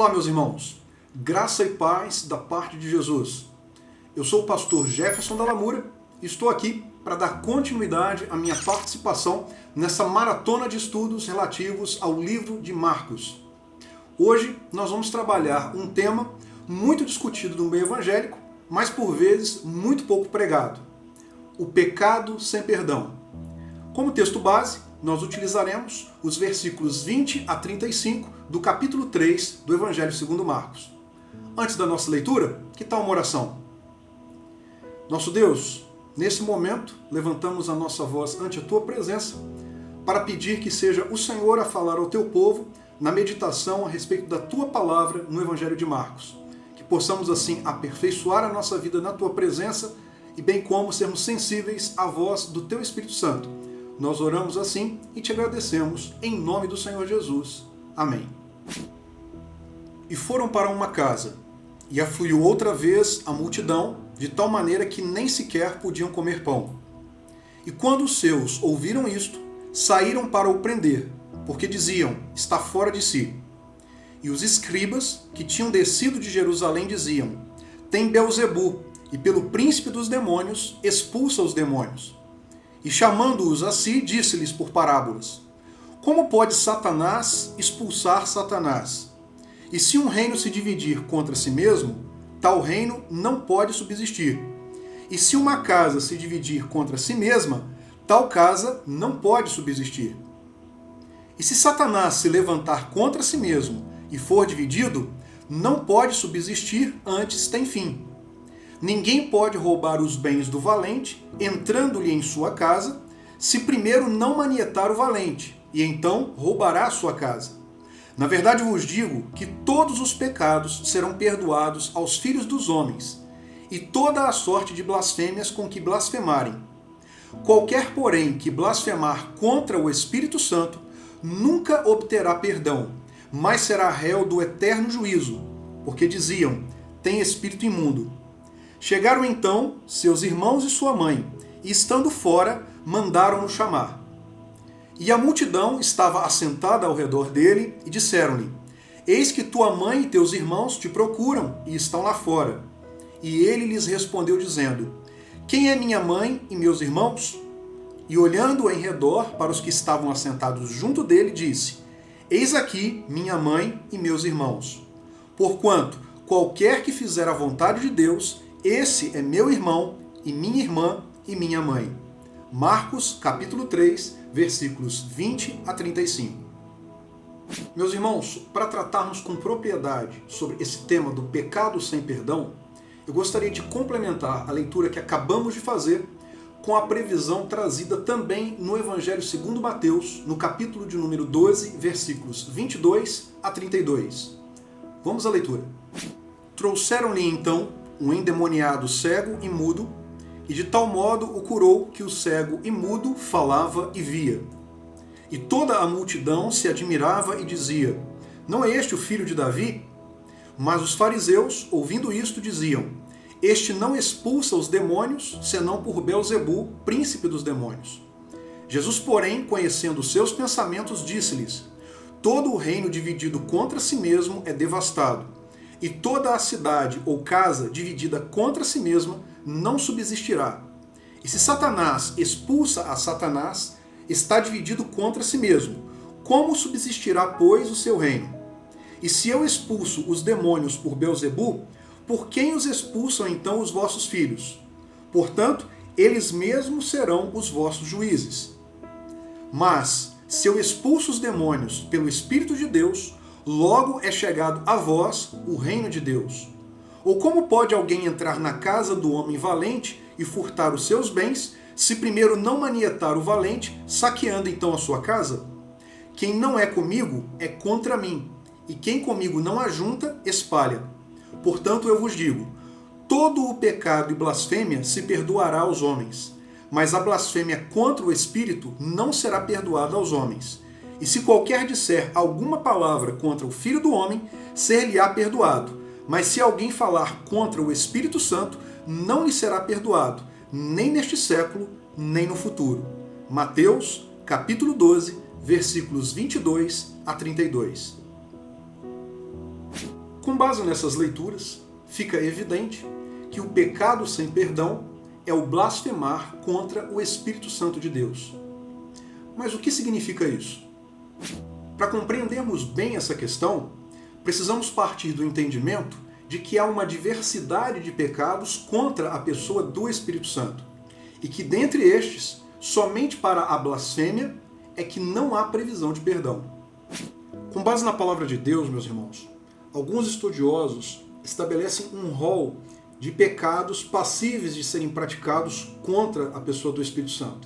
Olá, meus irmãos. Graça e paz da parte de Jesus. Eu sou o pastor Jefferson Dallamura e estou aqui para dar continuidade à minha participação nessa maratona de estudos relativos ao livro de Marcos. Hoje nós vamos trabalhar um tema muito discutido no meio evangélico, mas por vezes muito pouco pregado: o pecado sem perdão. Como texto base, nós utilizaremos os versículos 20 a 35 do capítulo 3 do Evangelho segundo Marcos. Antes da nossa leitura, que tal uma oração? Nosso Deus, nesse momento, levantamos a nossa voz ante a Tua presença para pedir que seja o Senhor a falar ao Teu povo na meditação a respeito da Tua palavra no Evangelho de Marcos. Que possamos assim aperfeiçoar a nossa vida na Tua presença e bem como sermos sensíveis à voz do Teu Espírito Santo. Nós oramos assim e te agradecemos em nome do Senhor Jesus. Amém. E foram para uma casa, e afluiu outra vez a multidão, de tal maneira que nem sequer podiam comer pão. E quando os seus ouviram isto, saíram para o prender, porque diziam: está fora de si. E os escribas, que tinham descido de Jerusalém, diziam: tem Beelzebu, e pelo príncipe dos demônios expulsa os demônios. E chamando-os a si, disse-lhes por parábolas: como pode Satanás expulsar Satanás? E se um reino se dividir contra si mesmo, tal reino não pode subsistir. E se uma casa se dividir contra si mesma, tal casa não pode subsistir. E se Satanás se levantar contra si mesmo e for dividido, não pode subsistir, antes tem fim. Ninguém pode roubar os bens do valente, entrando-lhe em sua casa, se primeiro não manietar o valente, e então roubará a sua casa. Na verdade vos digo que todos os pecados serão perdoados aos filhos dos homens, e toda a sorte de blasfêmias com que blasfemarem. Qualquer, porém, que blasfemar contra o Espírito Santo, nunca obterá perdão, mas será réu do eterno juízo, porque diziam: tem espírito imundo. Chegaram então seus irmãos e sua mãe, e estando fora, mandaram-no chamar. E a multidão estava assentada ao redor dele, e disseram-lhe: eis que tua mãe e teus irmãos te procuram, e estão lá fora. E ele lhes respondeu, dizendo: quem é minha mãe e meus irmãos? E olhando em redor para os que estavam assentados junto dele, disse: eis aqui minha mãe e meus irmãos. Porquanto qualquer que fizer a vontade de Deus, esse é meu irmão e minha irmã e minha mãe. Marcos, capítulo 3, versículos 20 a 35. Meus irmãos, para tratarmos com propriedade sobre esse tema do pecado sem perdão, eu gostaria de complementar a leitura que acabamos de fazer com a previsão trazida também no Evangelho segundo Mateus, no capítulo de número 12, versículos 22 a 32. Vamos à leitura. Trouxeram-lhe então um endemoniado cego e mudo, e de tal modo o curou que o cego e mudo falava e via. E toda a multidão se admirava e dizia: não é este o filho de Davi? Mas os fariseus, ouvindo isto, diziam: este não expulsa os demônios, senão por Beelzebu, príncipe dos demônios. Jesus, porém, conhecendo os seus pensamentos, disse-lhes: todo o reino dividido contra si mesmo é devastado, e toda a cidade ou casa dividida contra si mesma não subsistirá. E se Satanás expulsa a Satanás, está dividido contra si mesmo. Como subsistirá, pois, o seu reino? E se eu expulso os demônios por Beelzebu, por quem os expulsam então os vossos filhos? Portanto, eles mesmos serão os vossos juízes. Mas, se eu expulso os demônios pelo Espírito de Deus, logo é chegado a vós o reino de Deus. Ou como pode alguém entrar na casa do homem valente e furtar os seus bens, se primeiro não manietar o valente, saqueando então a sua casa? Quem não é comigo é contra mim, e quem comigo não ajunta, espalha. Portanto, eu vos digo: todo o pecado e blasfêmia se perdoará aos homens, mas a blasfêmia contra o Espírito não será perdoada aos homens. E se qualquer disser alguma palavra contra o Filho do Homem, ser-lhe-á perdoado. Mas se alguém falar contra o Espírito Santo, não lhe será perdoado, nem neste século, nem no futuro. Mateus, capítulo 12, versículos 22 a 32. Com base nessas leituras, fica evidente que o pecado sem perdão é o blasfemar contra o Espírito Santo de Deus. Mas o que significa isso? Para compreendermos bem essa questão, precisamos partir do entendimento de que há uma diversidade de pecados contra a pessoa do Espírito Santo, e que dentre estes, somente para a blasfêmia é que não há previsão de perdão. Com base na palavra de Deus, meus irmãos, alguns estudiosos estabelecem um rol de pecados passíveis de serem praticados contra a pessoa do Espírito Santo.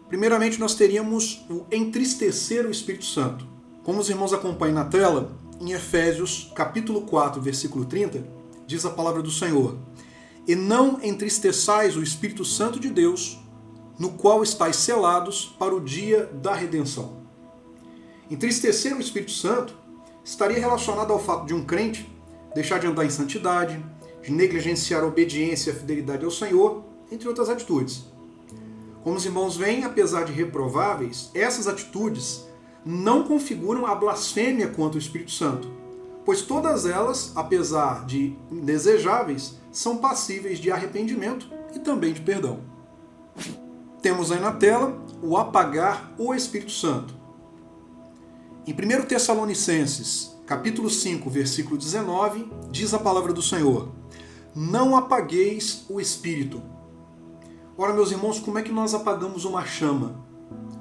Primeiramente, nós teríamos o entristecer o Espírito Santo. Como os irmãos acompanham na tela, em Efésios capítulo 4, versículo 30, diz a palavra do Senhor: "E não entristeçais o Espírito Santo de Deus, no qual estáis selados para o dia da redenção." Entristecer o Espírito Santo estaria relacionado ao fato de um crente deixar de andar em santidade, de negligenciar a obediência e a fidelidade ao Senhor, entre outras atitudes. Como os irmãos veem, apesar de reprováveis, essas atitudes não configuram a blasfêmia contra o Espírito Santo, pois todas elas, apesar de indesejáveis, são passíveis de arrependimento e também de perdão. Temos aí na tela o apagar o Espírito Santo. Em 1 Tessalonicenses, capítulo 5, versículo 19, diz a palavra do Senhor: "Não apagueis o Espírito." Ora, meus irmãos, como é que nós apagamos uma chama?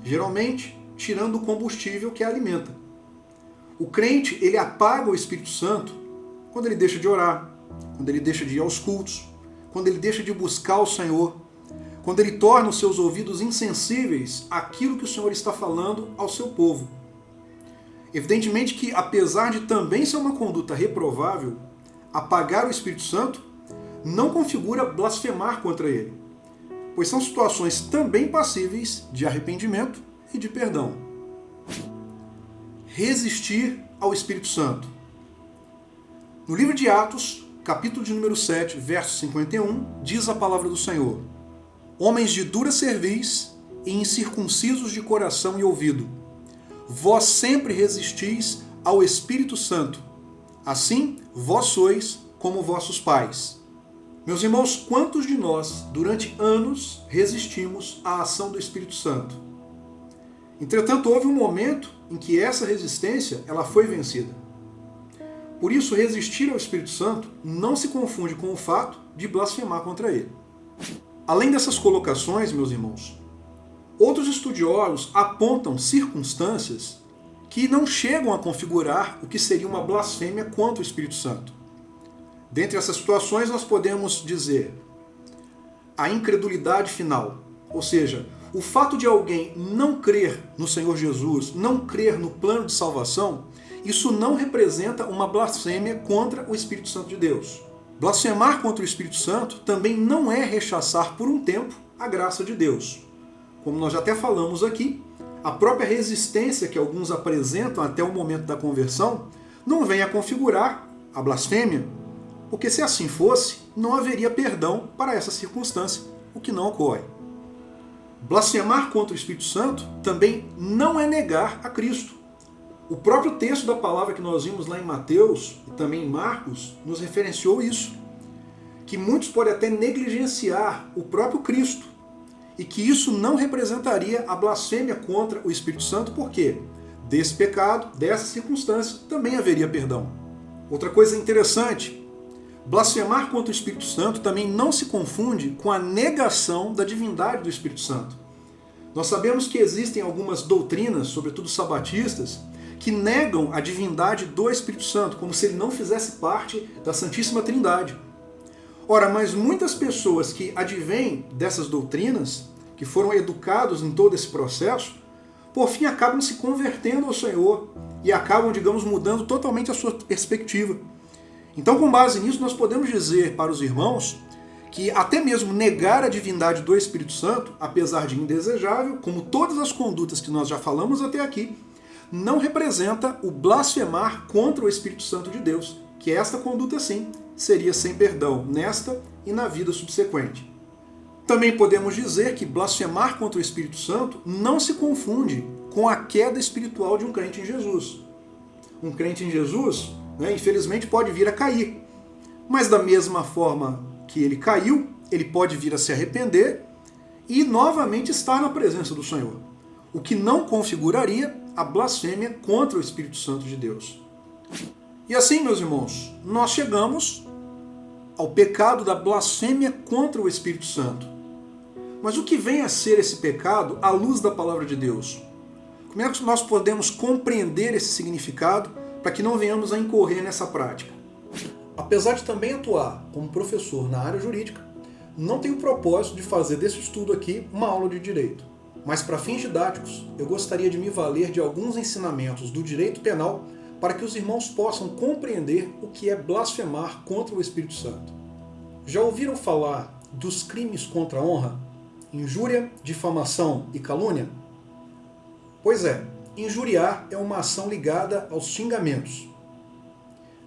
Geralmente, tirando o combustível que a alimenta. O crente, ele apaga o Espírito Santo quando ele deixa de orar, quando ele deixa de ir aos cultos, quando ele deixa de buscar o Senhor, quando ele torna os seus ouvidos insensíveis àquilo que o Senhor está falando ao seu povo. Evidentemente que, apesar de também ser uma conduta reprovável, apagar o Espírito Santo não configura blasfemar contra ele, pois são situações também passíveis de arrependimento e de perdão. Resistir ao Espírito Santo. No livro de Atos, capítulo de número 7, verso 51, diz a palavra do Senhor: "Homens de dura cerviz e incircuncisos de coração e ouvido, vós sempre resistis ao Espírito Santo, assim vós sois como vossos pais." Meus irmãos, quantos de nós, durante anos, resistimos à ação do Espírito Santo? Entretanto, houve um momento em que essa resistência ela foi vencida. Por isso, resistir ao Espírito Santo não se confunde com o fato de blasfemar contra ele. Além dessas colocações, meus irmãos, outros estudiosos apontam circunstâncias que não chegam a configurar o que seria uma blasfêmia contra o Espírito Santo. Dentre essas situações, nós podemos dizer a incredulidade final, ou seja, o fato de alguém não crer no Senhor Jesus, não crer no plano de salvação, isso não representa uma blasfêmia contra o Espírito Santo de Deus. Blasfemar contra o Espírito Santo também não é rechaçar por um tempo a graça de Deus. Como nós já até falamos aqui, a própria resistência que alguns apresentam até o momento da conversão não vem a configurar a blasfêmia, porque se assim fosse, não haveria perdão para essa circunstância, o que não ocorre. Blasfemar contra o Espírito Santo também não é negar a Cristo. O próprio texto da palavra que nós vimos lá em Mateus e também em Marcos nos referenciou isso, que muitos podem até negligenciar o próprio Cristo, e que isso não representaria a blasfêmia contra o Espírito Santo, porque desse pecado, dessa circunstância, também haveria perdão. Outra coisa interessante, blasfemar contra o Espírito Santo também não se confunde com a negação da divindade do Espírito Santo. Nós sabemos que existem algumas doutrinas, sobretudo sabatistas, que negam a divindade do Espírito Santo, como se ele não fizesse parte da Santíssima Trindade. Ora, mas muitas pessoas que advêm dessas doutrinas, que foram educados em todo esse processo, por fim acabam se convertendo ao Senhor e acabam, digamos, mudando totalmente a sua perspectiva. Então, com base nisso, nós podemos dizer para os irmãos que até mesmo negar a divindade do Espírito Santo, apesar de indesejável, como todas as condutas que nós já falamos até aqui, não representa o blasfemar contra o Espírito Santo de Deus, que esta conduta, sim, seria sem perdão nesta e na vida subsequente. Também podemos dizer que blasfemar contra o Espírito Santo não se confunde com a queda espiritual de um crente em Jesus. Um crente em Jesus né? Infelizmente pode vir a cair. Mas da mesma forma que ele caiu, ele pode vir a se arrepender e novamente estar na presença do Senhor. O que não configuraria a blasfêmia contra o Espírito Santo de Deus. E assim, meus irmãos, nós chegamos ao pecado da blasfêmia contra o Espírito Santo. Mas o que vem a ser esse pecado à luz da palavra de Deus? Como é que nós podemos compreender esse significado para que não venhamos a incorrer nessa prática? Apesar de também atuar como professor na área jurídica, não tenho o propósito de fazer desse estudo aqui uma aula de direito. Mas para fins didáticos, eu gostaria de me valer de alguns ensinamentos do direito penal para que os irmãos possam compreender o que é blasfemar contra o Espírito Santo. Já ouviram falar dos crimes contra a honra? Injúria, difamação e calúnia? Pois é, injuriar é uma ação ligada aos xingamentos.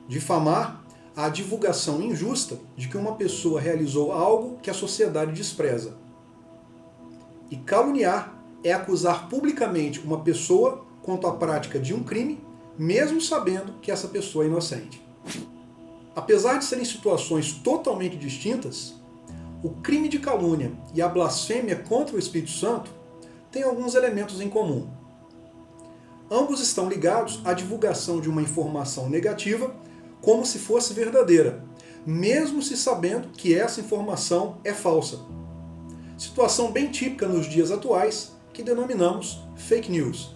Difamar, a divulgação injusta de que uma pessoa realizou algo que a sociedade despreza. E caluniar é acusar publicamente uma pessoa quanto à prática de um crime, mesmo sabendo que essa pessoa é inocente. Apesar de serem situações totalmente distintas, o crime de calúnia e a blasfêmia contra o Espírito Santo têm alguns elementos em comum. Ambos estão ligados à divulgação de uma informação negativa como se fosse verdadeira, mesmo se sabendo que essa informação é falsa. Situação bem típica nos dias atuais, que denominamos fake news.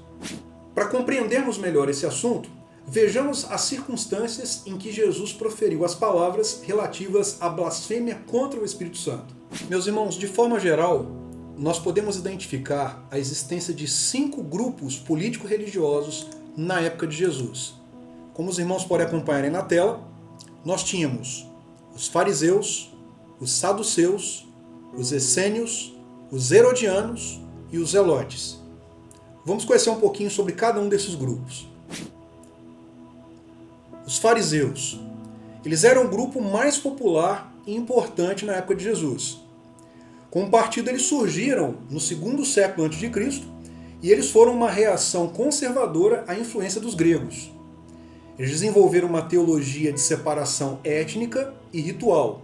Para compreendermos melhor esse assunto, vejamos as circunstâncias em que Jesus proferiu as palavras relativas à blasfêmia contra o Espírito Santo. Meus irmãos, de forma geral, nós podemos identificar a existência de 5 grupos político-religiosos na época de Jesus. Como os irmãos podem acompanhar aí na tela, nós tínhamos os fariseus, os saduceus, os essênios, os herodianos e os zelotes. Vamos conhecer um pouquinho sobre cada um desses grupos. Os fariseus. Eles eram o grupo mais popular e importante na época de Jesus. Como partido, eles surgiram no 2º século a.C. e eles foram uma reação conservadora à influência dos gregos. Eles desenvolveram uma teologia de separação étnica e ritual.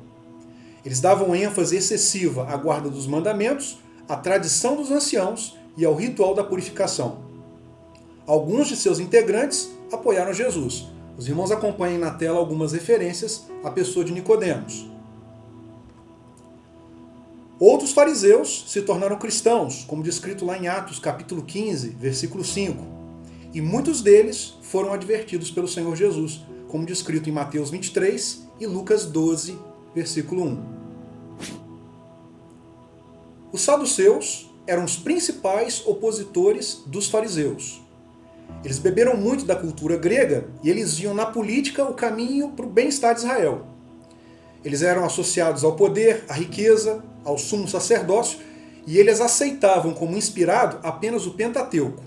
Eles davam ênfase excessiva à guarda dos mandamentos, à tradição dos anciãos e ao ritual da purificação. Alguns de seus integrantes apoiaram Jesus. Os irmãos acompanhem na tela algumas referências à pessoa de Nicodemos. Outros fariseus se tornaram cristãos, como descrito lá em Atos capítulo 15, versículo 5. E muitos deles foram advertidos pelo Senhor Jesus, como descrito em Mateus 23 e Lucas 12, versículo 1. Os saduceus eram os principais opositores dos fariseus. Eles beberam muito da cultura grega e eles viam na política o caminho para o bem-estar de Israel. Eles eram associados ao poder, à riqueza, ao sumo sacerdócio e eles aceitavam como inspirado apenas o Pentateuco.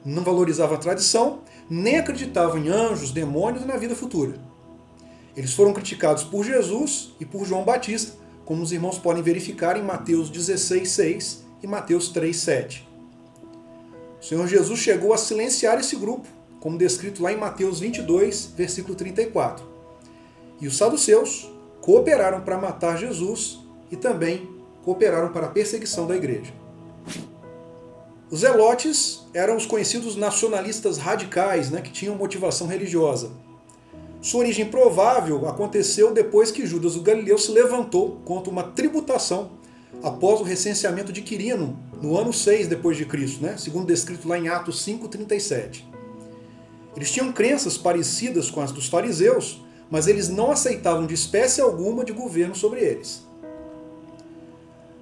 Não valorizavam a tradição, nem acreditavam em anjos, demônios e na vida futura. Eles foram criticados por Jesus e por João Batista, como os irmãos podem verificar em Mateus 16:6 e Mateus 3:7. O Senhor Jesus chegou a silenciar esse grupo, como descrito lá em Mateus 22, versículo 34. E os saduceus cooperaram para matar Jesus e também cooperaram para a perseguição da igreja. Os zelotes eram os conhecidos nacionalistas radicais, que tinham motivação religiosa. Sua origem provável aconteceu depois que Judas o Galileu se levantou contra uma tributação após o recenseamento de Quirino, no ano 6 depois de Cristo, segundo descrito lá em Atos 5:37. Eles tinham crenças parecidas com as dos fariseus, mas eles não aceitavam de espécie alguma de governo sobre eles.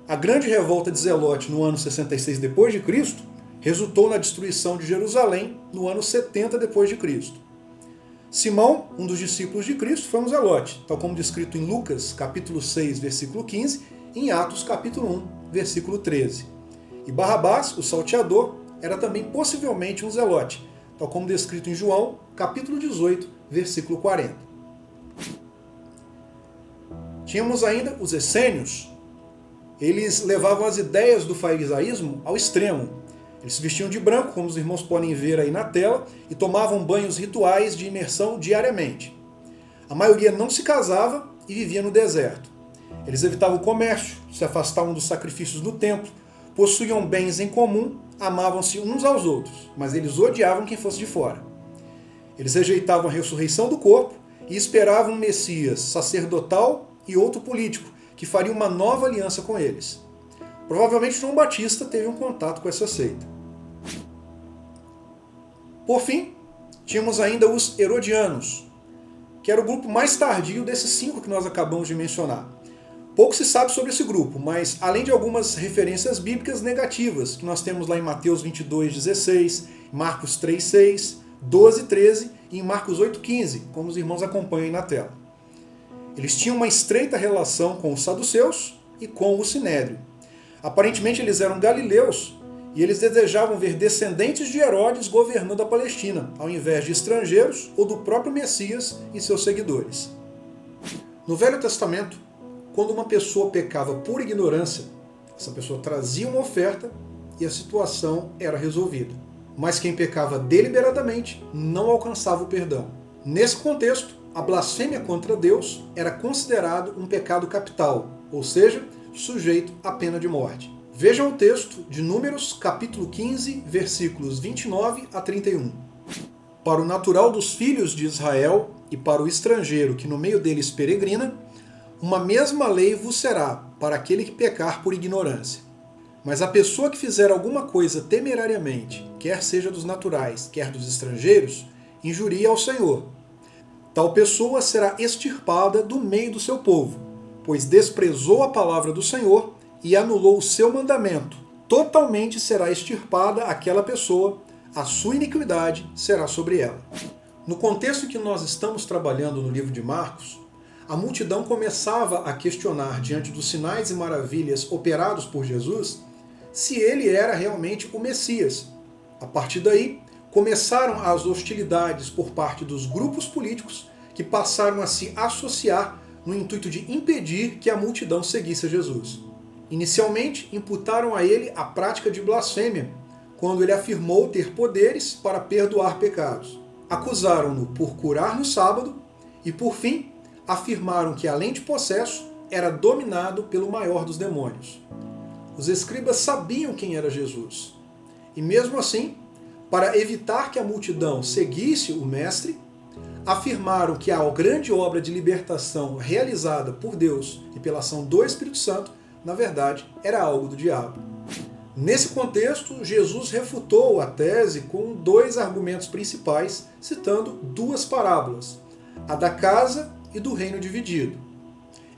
A grande revolta de Zelote no ano 66 depois de Cristo resultou na destruição de Jerusalém no ano 70 depois de Cristo. Simão, um dos discípulos de Cristo, foi um zelote, tal como descrito em Lucas, capítulo 6, versículo 15, e em Atos, capítulo 1, versículo 13. E Barrabás, o salteador, era também possivelmente um zelote, tal como descrito em João, capítulo 18, versículo 40. Tínhamos ainda os essênios. Eles levavam as ideias do farisaísmo ao extremo. Eles se vestiam de branco, como os irmãos podem ver aí na tela, e tomavam banhos rituais de imersão diariamente. A maioria não se casava e vivia no deserto. Eles evitavam o comércio, se afastavam dos sacrifícios no templo, possuíam bens em comum, amavam-se uns aos outros, mas eles odiavam quem fosse de fora. Eles rejeitavam a ressurreição do corpo e esperavam um Messias sacerdotal e outro político, que faria uma nova aliança com eles. Provavelmente João Batista teve um contato com essa seita. Por fim, tínhamos ainda os herodianos, que era o grupo mais tardio desses 5 que nós acabamos de mencionar. Pouco se sabe sobre esse grupo, mas além de algumas referências bíblicas negativas, que nós temos lá em Mateus 22:16, Marcos 3:6, 12:13 e em Marcos 8:15, como os irmãos acompanham aí na tela. Eles tinham uma estreita relação com os saduceus e com o sinédrio. Aparentemente eles eram galileus e eles desejavam ver descendentes de Herodes governando a Palestina, ao invés de estrangeiros ou do próprio Messias e seus seguidores. No Velho Testamento, quando uma pessoa pecava por ignorância, essa pessoa trazia uma oferta e a situação era resolvida. Mas quem pecava deliberadamente não alcançava o perdão. Nesse contexto, a blasfêmia contra Deus era considerado um pecado capital, ou seja, sujeito à pena de morte. Vejam o texto de Números, capítulo 15, versículos 29 a 31. Para o natural dos filhos de Israel e para o estrangeiro que no meio deles peregrina, uma mesma lei vos será para aquele que pecar por ignorância. Mas a pessoa que fizer alguma coisa temerariamente, quer seja dos naturais, quer dos estrangeiros, injuria ao Senhor. Tal pessoa será extirpada do meio do seu povo, pois desprezou a palavra do Senhor e anulou o seu mandamento. Totalmente será extirpada aquela pessoa, a sua iniquidade será sobre ela. No contexto em que nós estamos trabalhando no livro de Marcos, a multidão começava a questionar diante dos sinais e maravilhas operados por Jesus se ele era realmente o Messias. A partir daí, começaram as hostilidades por parte dos grupos políticos que passaram a se associar no intuito de impedir que a multidão seguisse a Jesus. Inicialmente, imputaram a ele a prática de blasfêmia, quando ele afirmou ter poderes para perdoar pecados. Acusaram-no por curar no sábado e, por fim, afirmaram que, além de possesso, era dominado pelo maior dos demônios. Os escribas sabiam quem era Jesus. E mesmo assim, para evitar que a multidão seguisse o mestre, afirmaram que a grande obra de libertação realizada por Deus e pela ação do Espírito Santo, na verdade, era algo do diabo. Nesse contexto, Jesus refutou a tese com 2 argumentos principais, citando 2 parábolas, a da casa e do reino dividido.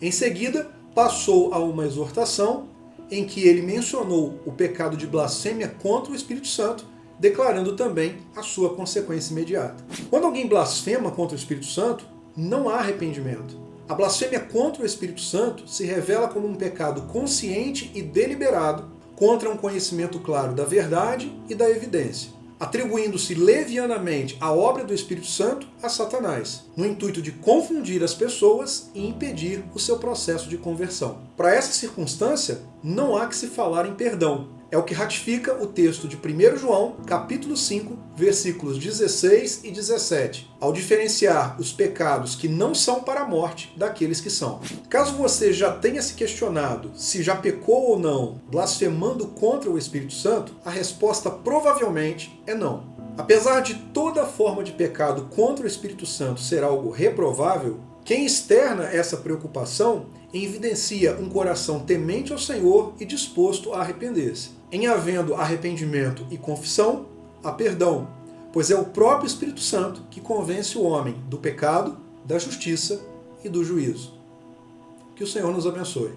Em seguida, passou a uma exortação em que ele mencionou o pecado de blasfêmia contra o Espírito Santo, declarando também a sua consequência imediata. Quando alguém blasfema contra o Espírito Santo, não há arrependimento. A blasfêmia contra o Espírito Santo se revela como um pecado consciente e deliberado contra um conhecimento claro da verdade e da evidência, atribuindo-se levianamente a obra do Espírito Santo a Satanás, no intuito de confundir as pessoas e impedir o seu processo de conversão. Para essa circunstância, não há que se falar em perdão. É o que ratifica o texto de 1 João, capítulo 5, versículos 16 e 17, ao diferenciar os pecados que não são para a morte daqueles que são. Caso você já tenha se questionado se já pecou ou não, blasfemando contra o Espírito Santo, a resposta provavelmente é não. Apesar de toda forma de pecado contra o Espírito Santo ser algo reprovável, quem externa essa preocupação evidencia um coração temente ao Senhor e disposto a arrepender-se. Em havendo arrependimento e confissão, há perdão, pois é o próprio Espírito Santo que convence o homem do pecado, da justiça e do juízo. Que o Senhor nos abençoe.